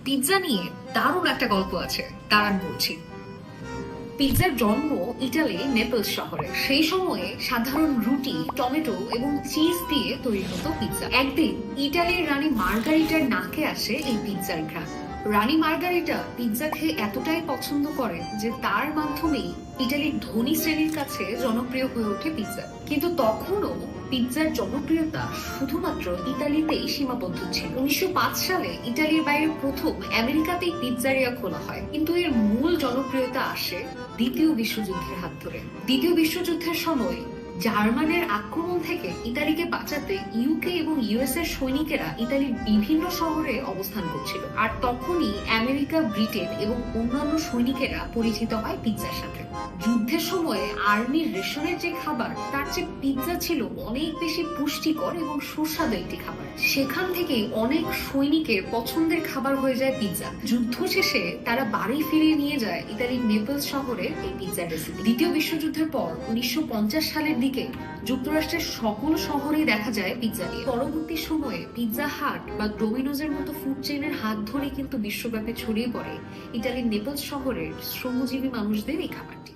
Pizza নিয়ে দারুণ একটা গল্প আছে, দাঁড়ান বলছি। পিৎজার জন্ম ইটালির নেপলস শহরে। সেই সময়ে সাধারণ রুটি, টমেটো এবং চিজ দিয়ে তৈরি হতো পিৎজা। একদিন ইটালির রানী মার্গারিটার নাকে আসে এই পিৎজার ঘ্রাণ। রানী মার্গারিটা পিৎজা খেয়ে এতটাই পছন্দ করেন যে তার মাধ্যমেই ইটালির ধনী শ্রেণীর কাছে জনপ্রিয় হয়ে ওঠে পিৎজা। কিন্তু তখনও পিৎজার জনপ্রিয়তা শুধুমাত্র ইতালিতেই সীমাবদ্ধ ছিল। 1905 সালে ইতালির বাইরে প্রথম আমেরিকাতেই পিৎজারিয়া খোলা হয়, কিন্তু এর মূল জনপ্রিয়তা আসে দ্বিতীয় বিশ্বযুদ্ধের হাত ধরে। দ্বিতীয় বিশ্বযুদ্ধের সময় জার্মানের আক্রমণ থেকে ইতালিকে বাঁচাতে ইউকে এবং ইউএস এর সৈনিকেরা ইতালির বিভিন্ন শহরে অবস্থান করছিল। আর তখনই আমেরিকা, ব্রিটেন এবং অন্যান্য সৈনিকেরা পরিচিত হয় পিৎজার সাথে। যুদ্ধের সময় আর্মির রেশনের যে খাবার, তার চেয়ে পিৎজা ছিল অনেক বেশি পুষ্টিকর এবং সুস্বাদু একটি খাবার। সেখান থেকে অনেক সৈনিকের পছন্দের খাবার হয়ে যায় পিৎজা। যুদ্ধ শেষে তারা বাড়ি ফিরিয়ে নিয়ে যায় ইতালির নেপলস শহরের এই পিৎজা রেসিপি। দ্বিতীয় বিশ্বযুদ্ধের পর 1950 সালের দিকে যুক্তরাষ্ট্রের সকল শহরেই দেখা যায় পিৎজা নিয়ে। পরবর্তী সময়ে পিৎজা হাট বা ডোমিনোজের মতো ফুড চেইনের হাত ধরে কিন্তু বিশ্বব্যাপী ছড়িয়ে পড়ে ইতালির নেপলস শহরের শ্রমজীবী মানুষদের এই খাবারটি।